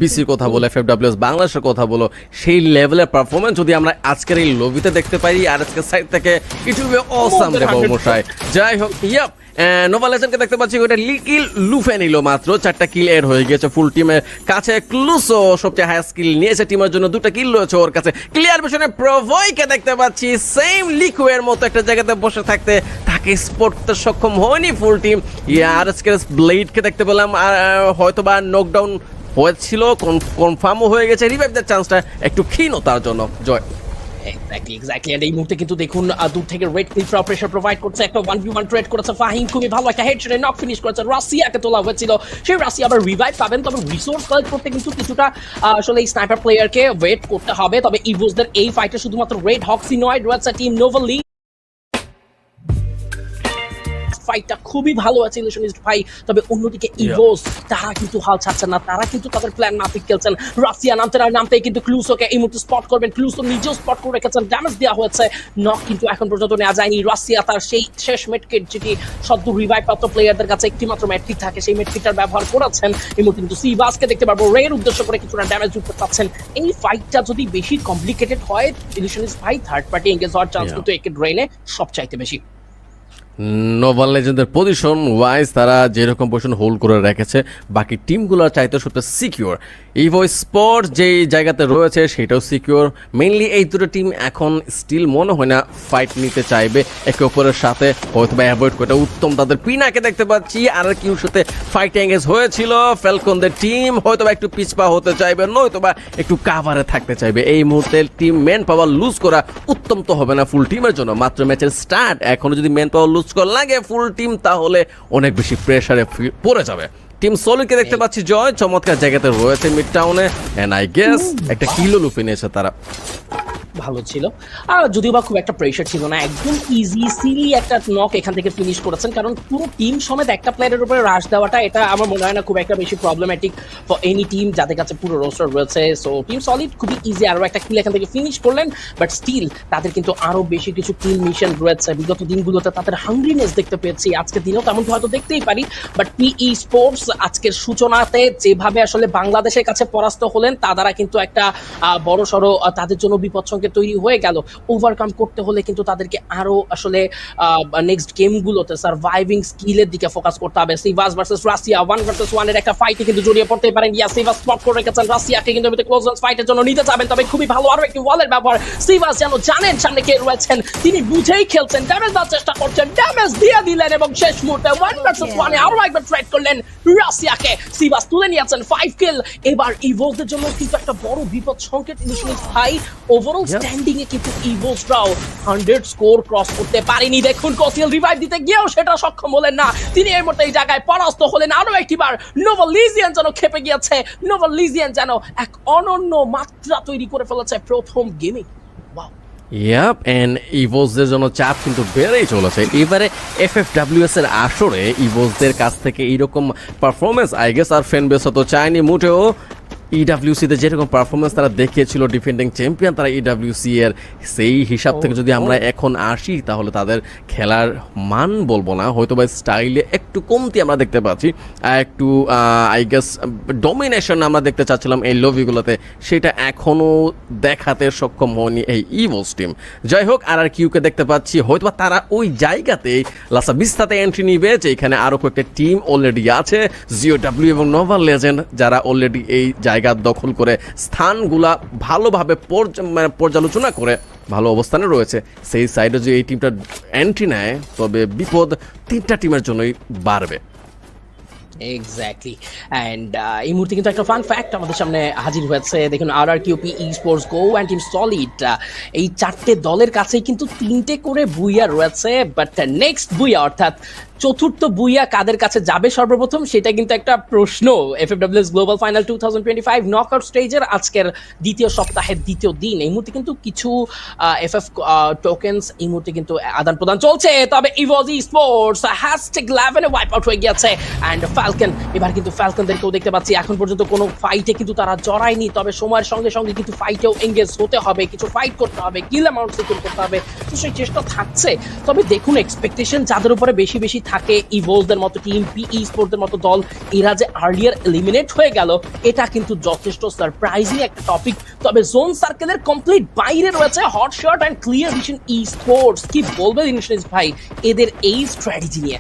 বিসির কথা বলো, FFWS বাংলাদেশের কথা বলো, সেই লেভেলের পারফরমেন্স যদি আমরা আজকের এই লবিতে দেখতে পারি আর আজকের সাইড থেকে ইট উইল বি অসাম রে মশাই। যাই হোক, ইয়াপ নোভা লেজেন্ডকে দেখতে পাচ্ছি ওটা কিল লুফে নিল, মাত্র 4টা কিল এড হয়ে গেছে ফুল টিমের কাছে। ক্লুসো সবচেয়ে হাই স্কিল নিয়েছে টিমের জন্য, 2টা কিল রয়েছে ওর কাছে। ক্লিয়ার ভিশনে প্রভয়কে দেখতে পাচ্ছি সেম লিকুয়ের মতো একটা জায়গাতে বসে থাকতে, তাকে স্পট করতে সক্ষম হয়নি ফুল টিম। আর আজকে ব্লেডকে দেখতে পেলাম, হয়তো বা নকডাউন হয়েছিল, কনফার্মও হয়ে গেছে, রিভাইভ দেওয়ার চান্সটা একটু ক্ষীণ তার জন্য। জয় এক্স্যাক্টলি এন্ড এই মুহূর্তে কিন্তু দেখুন দূর থেকে রেড ক্লিফরা প্রেসার প্রোভাইড করছে, একটা 1v1 ট্রেড করেছে ফাহিম, খুবই ভালো একটা হেডশটে নক ফিনিশ করেছে। রাশিয়াকে তোলা হয়েছিল, সেই রাশিয়া আবার রিভাইভ পাবেন, তবে রিসোর্স কালেক্ট করতে কিন্তু কিছুটা আসলে এই স্নাইপার প্লেয়ারকে ওয়েট করতে হবে। তবে ইভোসদের এই ফাইটে শুধুমাত্র রেড হক্সই নয়, রয়েছে টিম নোভালি। ফাইটটা খুবই ভালো আছে ইলুশনিস্ট ভাই, তবে অন্যদিকে ইভোস তারা কিন্তু হাল ছাড়ছে না, তারা কিন্তু তাদের প্ল্যান মাফিক খেলছেন। রাশিয়া নামতেই কিন্তু ক্লুসোকে এই মুহূর্তে স্পট করবেন, ক্লুসো নিজেও স্পট করে রেখেছেন, ড্যামেজ দেওয়া হয়েছে, নক কিন্তু এখন পর্যন্ত নেওয়া যায়নি। রাশিয়া তার সেই শেষ মেডকিট, যেটি সদ্য রিভাইভ প্রাপ্ত প্লেয়ারদের কাছে একটি মাত্র মেডকিট থাকে, সেই মেডকিটটার ব্যবহার করেছেন। এই মুহূর্তে কিন্তু সিভাসকে দেখতে পারবো রের উদ্দেশ্য করে কিছুটা ড্যামেজ যুক্ত পাচ্ছেন। এই ফাইটটা যদি বেশি কমপ্লিকেটেড হয়, ইলুশনিস্ট ভাই থার্ড পার্টি এঙ্গেজ হওয়ার চান্স কিন্তু একে ড্রেনে সবচাইতে বেশি। নোভা লেজেন্ডের পজিশন ওয়াইজ তারা যেরকম পজিশন হোল্ড করে রেখেছে, বাকি টিমগুলোর চাইতে সবচেয়ে সিকিউর। ইভো স্পোর্টস যেই জায়গাতে রয়েছে সেটাও সিকিউর। মেইনলি এই দুটো টিম এখন স্টিল মনে হয় না ফাইট নিতে চাইবে একে অপরের সাথে, হয়তো বা অ্যাভয়েড করে উত্তম। তাদের পিনাকে দেখতে পাচ্ছি আর কিউর সাথে ফাইট এঙ্গেজ হয়েছিল, ফ্যালকনদের টিম হয়তো বা একটু পিছপা হতে চাইবে, নয়তো বা একটু কাভারে থাকতে চাইবে। এই মুহূর্তে টিম ম্যান পাওয়ার লুজ করা উত্তম তো হবে না ফুল টিমের জন্য, মাত্র ম্যাচের স্টার্ট, এখনো যদি ম্যান পাওয়ার লুজ করে লাগে ফুল টিম তাহলে অনেক বেশি প্রেসারে পড়ে যাবে। টিম সলিডকে দেখতে পাচ্ছি জয় চমৎকার জায়গাতে রয়েছে মিড টাউনে, এন্ড আই গেস একটা কিলো লুফে নিয়েছে তারা। ভালো ছিল, আর যদিও বা খুব একটা প্রেশার ছিল না, একদম ইজিলি একটা নক এখান থেকে ফিনিশ করেছেন। কারণ পুরো টিম সমেত একটা প্লেয়ারের উপরে রাশ দেওয়াটা, এটা আমার মনে হয় না খুব একটা বেশি প্রবলেম্যাটিক ফর এনি টিম যাদের কাছে পুরো রোস্টার রয়েছে। সো টিম সলিড খুবই ইজি আরো একটা কিল এখান থেকে ফিনিশ করলেন, বাট স্টিল তাদের কিন্তু আরো বেশি কিছু কিল মিশন রয়েছে। বিগত দিনগুলোতে তাদের হাংরিনেস দেখতে পেয়েছি, আজকের দিনেও তেমন হয়তো দেখতেই পারি, বাট পিই স্পোর্টস আজকের সূচনাতে যেভাবে আসলে বাংলাদেশের কাছে পরাস্ত হলেন, তা দ্বারা কিন্তু একটা বড় সড়ো তাদের জন্য বিপদ সংকেত তৈরি হয়ে গেল। ওভারকাম করতে হলে কিন্তু তাদেরকে আরো আসলে নেক্সট গেমগুলোতে সার্ভাইভিং স্কিলের দিকে ফোকাস করতে হবে। সিভাস ভার্সেস রাশিয়া 1 ভার্সেস 1 এর একটা ফাইটে কিন্তু জড়িয়ে পড়তে পারেন। সিভাস স্পট করে রেখেছেন, রাশিয়াকে কিন্তু ক্লোজ রেঞ্জ ফাইটের জন্য নিতে যাবেন, তবে খুবই ভালো আরো একটি ওয়ালের ব্যবহার। সিভাস যেন জানেন সামনে কে রয়েছেন, তিনি বুঝেই খেলছেন, ড্যামেজ দেওয়ার চেষ্টা করছেন, ড্যামেজ দিয়ে দিলেন এবং শেষ মুহূর্তে 1 ভার্সেস 1 এ আরো একবার ট্রেড করলেন রাশিয়াকে। সিভাস তুলে নিয়েছেন 5 কিল। এবার ইভোসদের জন্য কিন্তু একটা বড় বিপদ সংকেত ইলুশনিস্ট ভাই। ওভারঅল স্ট্যান্ডিং এ কিন্তু ইভোসরাও 100 স্কোর ক্রস করতে পারেনি। দেখুন কোসিয়াল রিভাইভ দিতে গিয়েও সেটা সক্ষম হলেন না, তিনি এর মধ্যে এই জায়গায় পরাস্ত হলেন। আরো একটিবার নোভা লিজিয়ান যেন খেপে গিয়েছে, নোভা লিজিয়ান যেন এক অনন্য মাত্রা তৈরি করে ফেলেছে প্রথম গেমে। ইয়াপ, এন্ড ইভোসদের জন্য চাপ কিন্তু বেড়েই চলেছে। এবারে FFWS এর আসরে ইভোসদের কাছ থেকে এইরকম পারফরমেন্স আই গেস আর ফ্যান বেস তো চায়নি মোটেও। ইডাব্লিউসিতে যেরকম পারফরমেন্স তারা দেখিয়েছিল, ডিফেন্ডিং চ্যাম্পিয়ন তারা ইডাব্লিউসি এর, সেই হিসাব থেকে যদি আমরা এখন আসি তাহলে তাদের খেলার মান বলবো না, হয়তো বা স্টাইলে একটু কমতি আমরা দেখতে পাচ্ছি, একটু আই গেস ডমিনেশন আমরা দেখতে চাচ্ছিলাম এই লবিগুলোতে, সেটা এখনও দেখাতে সক্ষম হয়নি এই ইভোস টিম। যাই হোক, আর কিউকে দেখতে পাচ্ছি হয়তো বা তারা ওই জায়গাতেই লাসা বিস্তাতে এন্ট্রি নিবে, যেখানে আরও কয়েকটা টিম অলরেডি আছে, জিওডাব্লিউ এবং নোভা লেজেন্ড, যারা অলরেডি এই জায়গা দখল করে স্থানগুলা ভালোভাবে পর্যালোচনা করে ভালো অবস্থানে রয়েছে। সেই সাইডে যদি এই টিমটা এন্ট্রি নেয় তবে বিপদ 3টা টিমের জন্যই বাড়বে। এক্স্যাক্টলি, অ্যান্ড এই মুহূর্তে কিন্তু একটা ফান ফ্যাক্ট আমাদের সামনে হাজির হয়েছে। দেখুন RRQP sports go and team solid, এই 4টে দলের কাছেই কিন্তু 3টে করে বুইয়া রয়েছে, বাট নেক্সট বুইয়া অর্থাৎ চতুর্থ বুইয়া কাদের কাছে যাবে সর্বপ্রথম, সেটা কিন্তু একটা প্রশ্ন। FFWS গ্লোবাল ফাইনাল 2025 নকআউট স্টেজের আজকের দ্বিতীয় সপ্তাহের দ্বিতীয় দিন, এই মুহূর্তে কিন্তু কিছু FF টোকেনস এই মুহূর্তে কিন্তু আদান প্রদান চলছে, তবে ইভোস স্পোর্টস #11 এ ওয়াইপ আউট হয়ে গেছে, অ্যান্ড ফ্যালকন, এবার কিন্তু ফ্যালকনদেরকেও দেখতে পাচ্ছি এখন পর্যন্ত কোনো ফাইটে কিন্তু তারা জড়ায়নি, তবে সময়ের সঙ্গে সঙ্গে কিন্তু ফাইটেও এঙ্গেজ হতে হবে, কিছু ফাইট করতে হবে, কিল অ্যামাউন্ট সিকিউর করতে হবে, তো সেই চেষ্টা থাকছে। তবে দেখুন এক্সপেকটেশন যাদের উপরে বেশি বেশি থাকে, ইভোলসদের মতো টিম, পিই স্পোর্টসদের মতো দল, এরা যে আর্লিয়ার এলিমিনেট হয়ে গেল এটা কিন্তু যথেষ্ট সারপ্রাইজিং একটা টপিক। তবে জোন সার্কেলের কমপ্লিট বাইরে রয়েছে hotshot and clear vision E sports. কি বলবে ইনফিনিক্স ভাই এদের এই স্ট্র্যাটেজি নিয়ে?